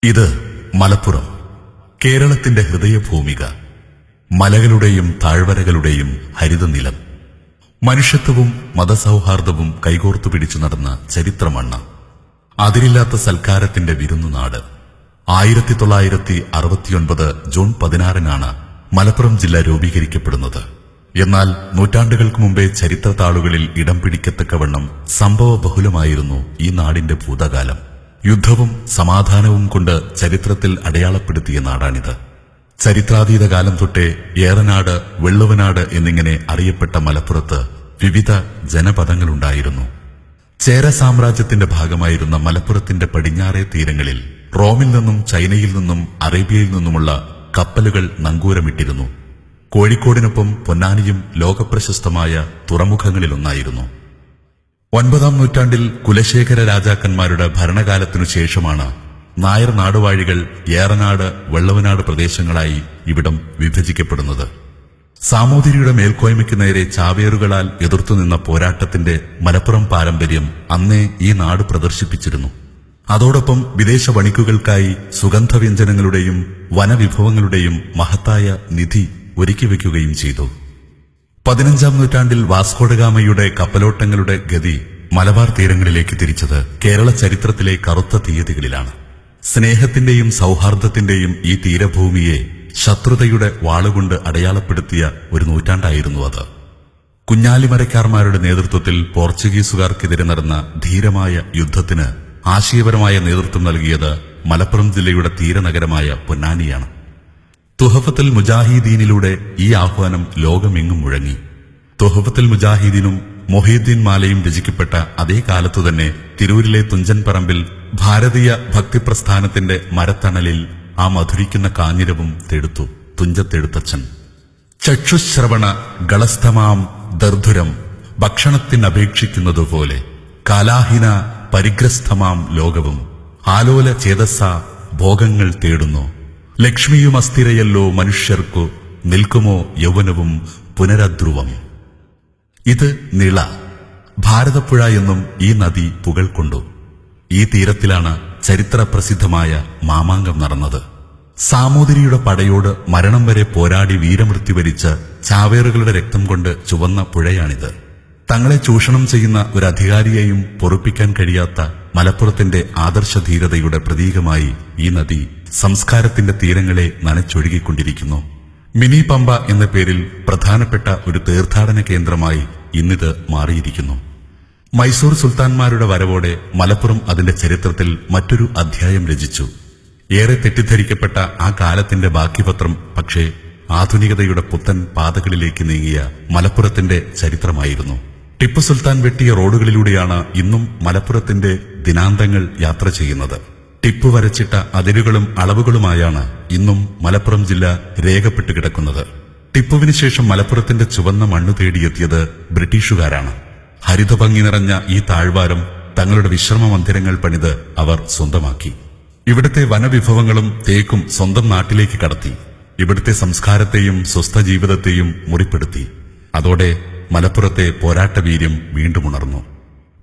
ഇത് മലപ്പുറം, കേരളത്തിന്റെ ഹൃദയഭൂമിക, മലകളുടെയും താഴ്വരകളുടെയും ഹരിതനിലം, മനുഷ്യത്വവും മതസൗഹാർദ്ദവും കൈകോർത്തു പിടിച്ചു നടന്ന ചരിത്രമണ്ണ്, അതിരില്ലാത്ത സൽക്കാരത്തിന്റെ വിരുന്നുനാട്. 1969 ജൂൺ 16 മലപ്പുറം ജില്ല രൂപീകരിക്കപ്പെടുന്നത്. എന്നാൽ നൂറ്റാണ്ടുകൾക്ക് മുമ്പേ ചരിത്ര താളുകളിൽ ഇടം പിടിക്കത്തക്കവണ്ണം സംഭവ ബഹുലമായിരുന്നു ഈ നാടിന്റെ ഭൂതകാലം. യുദ്ധവും സമാധാനവും കൊണ്ട് ചരിത്രത്തിൽ അടയാളപ്പെടുത്തിയ നാടാണിത്. ചരിത്രാതീത കാലം തൊട്ടേ ഏറനാട്, വെള്ളുവനാട് എന്നിങ്ങനെ അറിയപ്പെട്ട മലപ്പുറത്ത് വിവിധ ജനപദങ്ങളുണ്ടായിരുന്നു. ചേര സാമ്രാജ്യത്തിന്റെ ഭാഗമായിരുന്ന മലപ്പുറത്തിന്റെ പടിഞ്ഞാറേ തീരങ്ങളിൽ റോമിൽ നിന്നും ചൈനയിൽ നിന്നും അറേബ്യയിൽ നിന്നുമുള്ള കപ്പലുകൾ നങ്കൂരമിട്ടിരുന്നു. കോഴിക്കോടിനൊപ്പം പൊന്നാനിയും ലോകപ്രശസ്തമായ തുറമുഖങ്ങളിലൊന്നായിരുന്നു. 9-ാം നൂറ്റാണ്ടിൽ കുലശേഖര രാജാക്കന്മാരുടെ ഭരണകാലത്തിനു ശേഷമാണ് നായർ നാടുവാഴികൾ ഏറനാട്, വെള്ളവനാട് പ്രദേശങ്ങളായി ഇവിടം വിഭജിക്കപ്പെടുന്നത്. സാമൂതിരിയുടെ മേൽക്കോയ്മയ്ക്ക് നേരെ ചാവേറുകളാൽ എതിർത്തുനിന്ന പോരാട്ടത്തിന്റെ മലപ്പുറം പാരമ്പര്യം അന്നേ ഈ നാട് പ്രദർശിപ്പിച്ചിരുന്നു. അതോടൊപ്പം വിദേശ വണിക്കുകൾക്കായി സുഗന്ധവ്യഞ്ജനങ്ങളുടെയും വനവിഭവങ്ങളുടെയും മഹത്തായ നിധി ഒരുക്കിവെക്കുകയും ചെയ്തു. 15-ാം നൂറ്റാണ്ടിൽ വാസ്കോഡഗാമയുടെ കപ്പലോട്ടങ്ങളുടെ ഗതി മലബാർ തീരങ്ങളിലേക്ക് തിരിച്ചത് കേരള ചരിത്രത്തിലെ കറുത്ത തീയതികളിലാണ്. സ്നേഹത്തിന്റെയും സൗഹാർദ്ദത്തിന്റെയും ഈ തീരഭൂമിയെ ശത്രുതയുടെ വാളുകൊണ്ട് അടയാളപ്പെടുത്തിയ ഒരു നൂറ്റാണ്ടായിരുന്നു അത്. കുഞ്ഞാലിമരക്കാർമാരുടെ നേതൃത്വത്തിൽ പോർച്ചുഗീസുകാർക്കെതിരെ നടന്ന ധീരമായ യുദ്ധത്തിന് ആശയപരമായ നേതൃത്വം നൽകിയത് മലപ്പുറം ജില്ലയുടെ തീരനഗരമായ പൊന്നാനിയാണ്. തുഹഫത്തുൽ മുജാഹിദീനിലൂടെ ഈ ആഹ്വാനം ലോകമെങ്ങും മുഴങ്ങി. തുഹഫത്തുൽ മുജാഹിദീനും മൊഹീദ്ദീൻ മാലയും രചിക്കപ്പെട്ട അതേ കാലത്തുതന്നെ തിരൂരിലെ തുഞ്ചൻ പറമ്പിൽ ഭാരതീയ ഭക്തിപ്രസ്ഥാനത്തിന്റെ മരത്തണലിൽ ആ മധുരിക്കുന്ന കാഞ്ഞിരവും തെടുത്തു തുഞ്ചത്തെടുത്തച്ഛൻ. ചക്ഷുശ്രവണ ഗളസ്ഥമാം ദർധുരം ഭക്ഷണത്തിനപേക്ഷിക്കുന്നതുപോലെ കാലാഹിന പരിഗ്രസ്ഥമാം ലോകവും ആലോല ചേതസ്സ ഭോഗങ്ങൾ തേടുന്നു. ലക്ഷ്മിയും അസ്ഥിരയല്ലോ മനുഷ്യർക്കു നിൽക്കുമോ യൗവനവും പുനരധ്രുവം. ഇത് നിള, ഭാരതപ്പുഴ എന്നും ഈ നദി പുകൾക്കൊണ്ടു. ഈ തീരത്തിലാണ് ചരിത്ര പ്രസിദ്ധമായ മാമാങ്കം നടന്നത്. സാമൂതിരിയുടെ പടയോട് മരണം വരെ പോരാടി വീരമൃത്യു വരിച്ച ചാവേറുകളുടെ രക്തം കൊണ്ട് ചുവന്ന പുഴയാണിത്. തങ്ങളെ ചൂഷണം ചെയ്യുന്ന ഒരു അധികാരിയെയും പൊറുപ്പിക്കാൻ കഴിയാത്ത മലപ്പുറത്തിന്റെ ആദർശധീരതയുടെ പ്രതീകമായി ഈ നദി സംസ്കാരത്തിന്റെ തീരങ്ങളെ നനച്ചൊഴുകിക്കൊണ്ടിരിക്കുന്നു. മിനി പമ്പ എന്ന പേരിൽ പ്രധാനപ്പെട്ട ഒരു തീർത്ഥാടന കേന്ദ്രമായി ഇന്നിത് മാറിയിരിക്കുന്നു. മൈസൂർ സുൽത്താൻമാരുടെ വരവോടെ മലപ്പുറം അതിന്റെ ചരിത്രത്തിൽ മറ്റൊരു അധ്യായം രചിച്ചു. ഏറെ തെറ്റിദ്ധരിക്കപ്പെട്ട ആ കാലത്തിന്റെ ബാക്കിപത്രം പക്ഷേ ആധുനികതയുടെ പുത്തൻ പാതകളിലേക്ക് നീങ്ങിയ മലപ്പുറത്തിന്റെ ചരിത്രമായിരുന്നു. ടിപ്പു സുൽത്താൻ വെട്ടിയ റോഡുകളിലൂടെയാണ് ഇന്നും മലപ്പുറത്തിന്റെ ദിനാന്തങ്ങൾ യാത്ര ചെയ്യുന്നത്. ടിപ്പു വരച്ചിട്ട അതിരുകളും അളവുകളുമായാണ് ഇന്നും മലപ്പുറം ജില്ല രേഖപ്പെട്ടു കിടക്കുന്നത്. ടിപ്പുവിന് ശേഷം മലപ്പുറത്തിന്റെ ചുവന്ന മണ്ണു തേടിയെത്തിയത് ബ്രിട്ടീഷുകാരാണ്. ഹരിതഭംഗി നിറഞ്ഞ ഈ താഴ്വാരം തങ്ങളുടെ വിശ്രമ മന്ദിരങ്ങൾ പണിത് അവർ സ്വന്തമാക്കി. ഇവിടുത്തെ വനവിഭവങ്ങളും തേക്കും സ്വന്തം നാട്ടിലേക്ക് കടത്തി. ഇവിടുത്തെ സംസ്കാരത്തെയും സ്വസ്ഥ ജീവിതത്തെയും മുറിപ്പെടുത്തി. അതോടെ മലപ്പുറത്തെ പോരാട്ടവീര്യം വീണ്ടും ഉണർന്നു.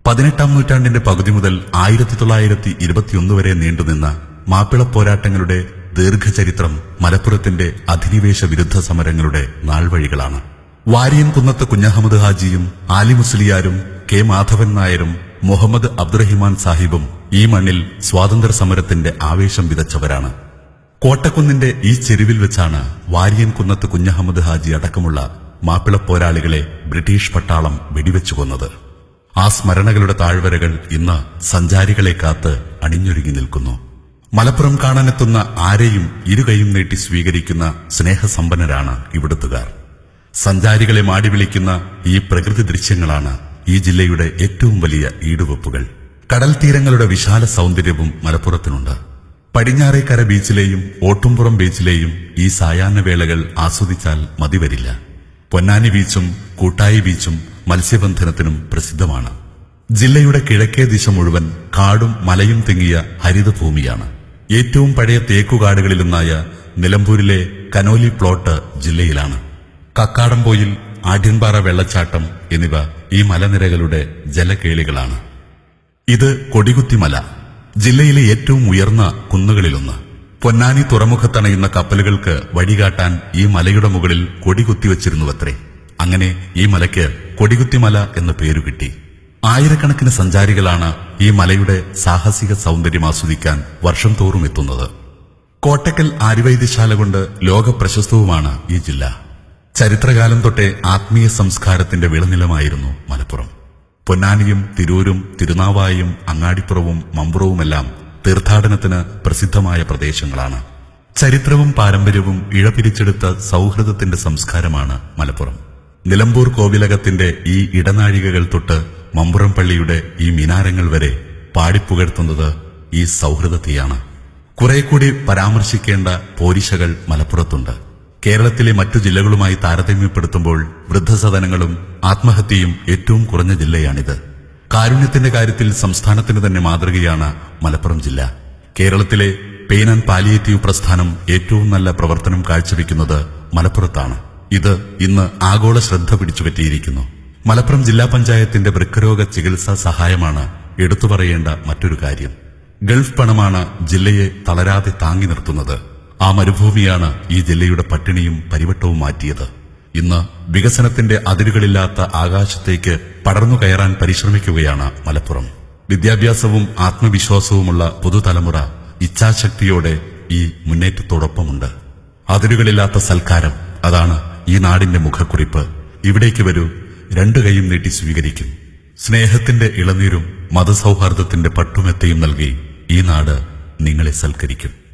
18-ാം നൂറ്റാണ്ടിന്റെ പകുതി മുതൽ 1921 വരെ നീണ്ടുനിന്ന മാപ്പിള പോരാട്ടങ്ങളുടെ ദീർഘചരിത്രം മലപ്പുറത്തിന്റെ അധിനിവേശ വിരുദ്ധ സമരങ്ങളുടെ നാൾവഴികളാണ്. വാരിയൻ കുന്നത്ത് കുഞ്ഞഹമ്മദ് ഹാജിയും ആലി മുസ്ലിയാരും കെ മാധവൻ നായരും മുഹമ്മദ് അബ്ദുറഹിമാൻ സാഹിബും ഈ മണ്ണിൽ സ്വാതന്ത്ര്യ സമരത്തിന്റെ ആവേശം വിതച്ചവരാണ്. കോട്ടക്കുന്നിന്റെ ഈ ചെരുവിൽ വെച്ചാണ് വാരിയൻ കുന്നത്ത് കുഞ്ഞഹമ്മദ് ഹാജി അടക്കമുള്ള മാപ്പിള പോരാളികളെ ബ്രിട്ടീഷ് പട്ടാളം വെടിവെച്ചു കൊന്നത്. ആ സ്മരണകളുടെ താഴ്വരകൾ ഇന്ന് സഞ്ചാരികളെ കാത്ത് അണിഞ്ഞൊരുങ്ങി നിൽക്കുന്നു. മലപ്പുറം കാണാനെത്തുന്ന ആരെയും ഇരുകൈയും നീട്ടി സ്വീകരിക്കുന്ന സ്നേഹസമ്പന്നരാണ് ഇവിടുത്തുകാർ. സഞ്ചാരികളെ മാടി വിളിക്കുന്ന ഈ പ്രകൃതി ദൃശ്യങ്ങളാണ് ഈ ജില്ലയുടെ ഏറ്റവും വലിയ ഈടുവെപ്പുകൾ. കടൽ തീരങ്ങളുടെ വിശാല സൗന്ദര്യവും മലപ്പുറത്തിനുണ്ട്. പടിഞ്ഞാറേക്കര ബീച്ചിലെയും ഓട്ടുംപുറം ബീച്ചിലെയും ഈ സായാഹ്നവേളകൾ ആസ്വദിച്ചാൽ മതിവരില്ല. പൊന്നാനി ബീച്ചും കൂട്ടായി ബീച്ചും മത്സ്യബന്ധനത്തിനും പ്രസിദ്ധമാണ്. ജില്ലയുടെ കിഴക്കേ ദിശ മുഴുവൻ കാടും മലയും തിങ്ങിയ ഹരിതഭൂമിയാണ്. ഏറ്റവും പഴയ തേക്കുകാടുകളിലൊന്നായ നിലമ്പൂരിലെ കനോലി പ്ലോട്ട് ജില്ലയിലാണ്. കക്കാടംപോയിൽ, ആഢ്യൻപാറ വെള്ളച്ചാട്ടം എന്നിവ ഈ മലനിരകളുടെ ജലകേളികളാണ്. ഇത് കൊടികുത്തിമല. ജില്ലയിലെ ഏറ്റവും ഉയർന്ന കുന്നുകളിലൊന്ന്. പൊന്നാനി തുറമുഖത്തണയുന്ന കപ്പലുകൾക്ക് വഴികാട്ടാൻ ഈ മലയുടെ മുകളിൽ കൊടി കുത്തിവച്ചിരുന്നുവത്രേ. അങ്ങനെ ഈ മലയ്ക്ക് കൊടികുത്തിമല എന്ന പേരു കിട്ടി. ആയിരക്കണക്കിന് സഞ്ചാരികളാണ് ഈ മലയുടെ സാഹസിക സൗന്ദര്യം ആസ്വദിക്കാൻ വർഷം തോറും എത്തുന്നത്. കോട്ടക്കൽ ആര്യവൈദ്യശാല കൊണ്ട് ലോക പ്രശസ്തവുമാണ് ഈ ജില്ല. ചരിത്രകാലം തൊട്ടേ ആത്മീയ സംസ്കാരത്തിന്റെ വിളനിലമായിരുന്നു മലപ്പുറം. പൊന്നാനിയും തിരൂരും തിരുനാവായും അങ്ങാടിപ്പുറവും മമ്പുറവുമെല്ലാം തീർത്ഥാടനത്തിന് പ്രസിദ്ധമായ പ്രദേശങ്ങളാണ്. ചരിത്രവും പാരമ്പര്യവും ഇഴപിരിച്ചെടുത്ത സൗഹൃദത്തിന്റെ സംസ്കാരമാണ് മലപ്പുറം. നിലമ്പൂർ കോവിലകത്തിന്റെ ഈ ഇടനാഴികകൾ തൊട്ട് മമ്പുറം പള്ളിയുടെ ഈ മിനാരങ്ങൾ വരെ പാടിപ്പുകഴ്ത്തുന്നത് ഈ സൗഹൃദത്തെയാണ്. കുറെ കൂടി പരാമർശിക്കേണ്ട പോരിശകൾ മലപ്പുറത്തുണ്ട്. കേരളത്തിലെ മറ്റു ജില്ലകളുമായി താരതമ്യപ്പെടുത്തുമ്പോൾ വൃദ്ധസദനങ്ങളും ആത്മഹത്യയും ഏറ്റവും കുറഞ്ഞ ജില്ലയാണിത്. കാരുണ്യത്തിന്റെ കാര്യത്തിൽ സംസ്ഥാനത്തിന് തന്നെ മാതൃകയാണ് മലപ്പുറം ജില്ല. കേരളത്തിലെ പെയിൻ ആൻഡ് പാലിയേറ്റീവ് പ്രസ്ഥാനം ഏറ്റവും നല്ല പ്രവർത്തനം കാഴ്ചവെക്കുന്നത് മലപ്പുറത്താണ്. ഇത് ഇന്ന് ആഗോള ശ്രദ്ധ പിടിച്ചുപറ്റിയിരിക്കുന്നു. മലപ്പുറം ജില്ലാ പഞ്ചായത്തിന്റെ വൃക്കരോഗ ചികിത്സാ സഹായമാണ് എടുത്തു പറയേണ്ട മറ്റൊരു കാര്യം. ഗൾഫ് പണമാണ് ജില്ലയെ തളരാതെ താങ്ങി നിർത്തുന്നത്. ആ മരുഭൂമിയാണ് ഈ ജില്ലയുടെ പട്ടിണിയും പരിവട്ടവും മാറ്റിയത്. ഇന്ന് വികസനത്തിന്റെ അതിരുകളില്ലാത്ത ആകാശത്തേക്ക് പടർന്നു കയറാൻ പരിശ്രമിക്കുകയാണ് മലപ്പുറം. വിദ്യാഭ്യാസവും ആത്മവിശ്വാസവുമുള്ള പുതുതലമുറ ഇച്ഛാശക്തിയോടെ ഈ മുന്നേറ്റത്തോടൊപ്പമുണ്ട്. അതിരുകളില്ലാത്ത സൽക്കാരം, അതാണ് ഈ നാടിന്റെ മുഖക്കുറിപ്പ്. ഇവിടേക്ക് വരൂ, രണ്ടു കൈയും നീട്ടി സ്വീകരിക്കും. സ്നേഹത്തിന്റെ ഇളനീരും മതസൗഹാർദ്ദത്തിന്റെ പട്ടുമെത്തയും നൽകി ഈ നാട് നിങ്ങളെ സൽക്കരിക്കും.